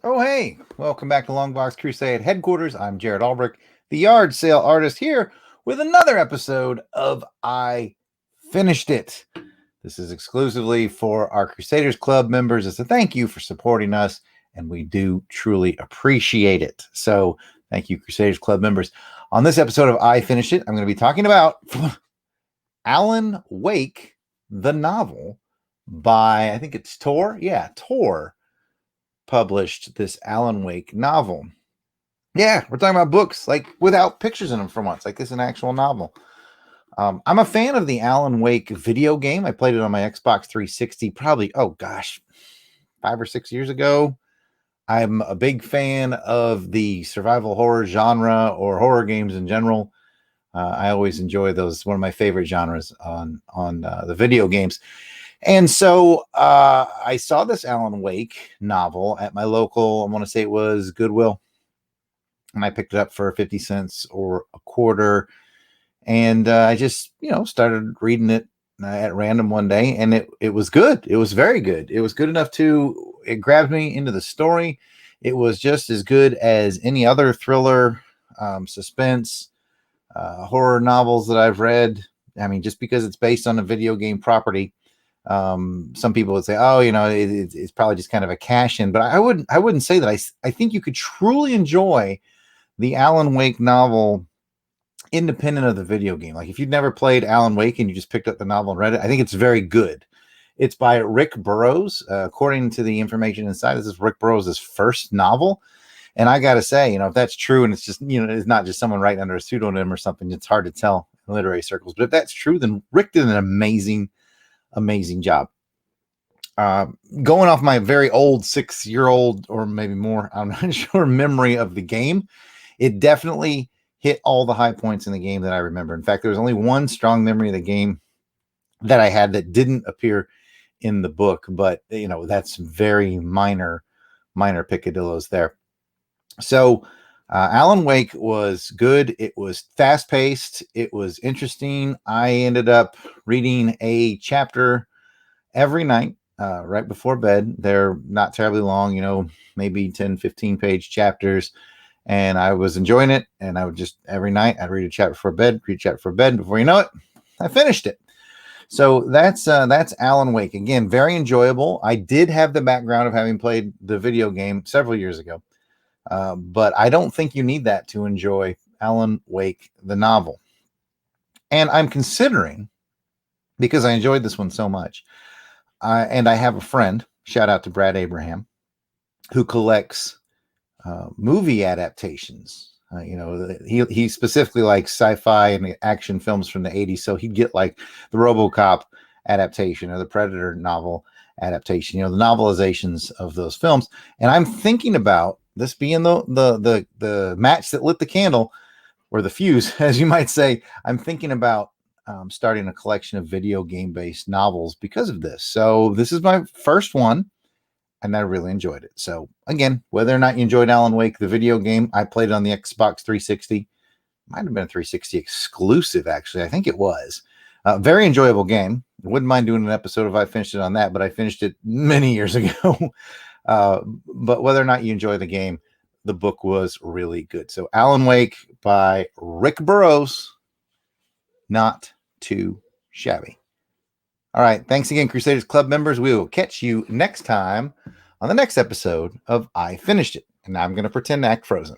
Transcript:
Oh, hey, welcome back to Longbox Crusade headquarters. I'm Jared Albrecht, the yard sale artist, here with another episode of I Finished It. This is exclusively for our Crusaders Club members as a thank you for supporting us, and we do truly appreciate it. So, thank you, Crusaders Club members. On this episode of I Finished It, I'm going to be talking about Alan Wake, the novel by, I think it's Tor. Yeah, Tor published this Alan Wake novel. Yeah, we're talking about books like without pictures in them for once, like this is an actual novel. I'm a fan of the Alan Wake video game. I played it on my Xbox 360 probably, 5 or 6 years ago. I'm a big fan of the survival horror genre or horror games in general. I always enjoy those. One of my favorite genres on the video games. And so I saw this Alan Wake novel at my local, I want to say it was Goodwill. And I picked it up for 50 cents or a quarter. And I just, started reading it at random one day. And it was good. It was very good. It was good enough it grabbed me into the story. It was just as good as any other thriller, suspense, horror novels that I've read. I mean, just because it's based on a video game property, some people would say, oh, it's probably just kind of a cash in, but I wouldn't say that. I think you could truly enjoy the Alan Wake novel independent of the video game. Like if you've never played Alan Wake and you just picked up the novel and read it, I think it's very good. It's by Rick Burroughs. According to the information inside, this is Rick Burroughs' first novel. And I got to say, if that's true, and it's just, it's not just someone writing under a pseudonym or something, it's hard to tell in literary circles. But if that's true, then Rick did an amazing job. Going off my very old 6-year-old or maybe more, I'm not sure, memory of the game, it definitely hit all the high points in the game that I remember. In fact, there was only one strong memory of the game that I had that didn't appear in the book, but that's very minor picadillos there. So Alan Wake was good. It was fast-paced. It was interesting. I ended up reading a chapter every night right before bed. They're not terribly long, maybe 10, 15-page chapters. And I was enjoying it. And I would just, every night, I'd read a chapter for bed, Before you know it, I finished it. So that's Alan Wake. Again, very enjoyable. I did have the background of having played the video game several years ago. But I don't think you need that to enjoy Alan Wake, the novel. And I'm considering, because I enjoyed this one so much, and I have a friend, shout out to Brad Abraham, who collects movie adaptations. He specifically likes sci-fi and action films from the 80s. So he'd get like the RoboCop adaptation or the Predator novel adaptation, the novelizations of those films. And I'm thinking about this being the match that lit the candle, or the fuse, as you might say. I'm thinking about starting a collection of video game based novels because of this. So this is my first one, and I really enjoyed it. So again, whether or not you enjoyed Alan Wake, the video game, I played it on the Xbox 360. Might have been a 360 exclusive, actually. I think it was. Very enjoyable game. I wouldn't mind doing an episode if I finished it on that, but I finished it many years ago. But whether or not you enjoy the game, the book was really good. So Alan Wake by Rick Burroughs, not too shabby. All right. Thanks again, Crusaders Club members. We will catch you next time on the next episode of I Finished It. And now I'm going to pretend to act frozen.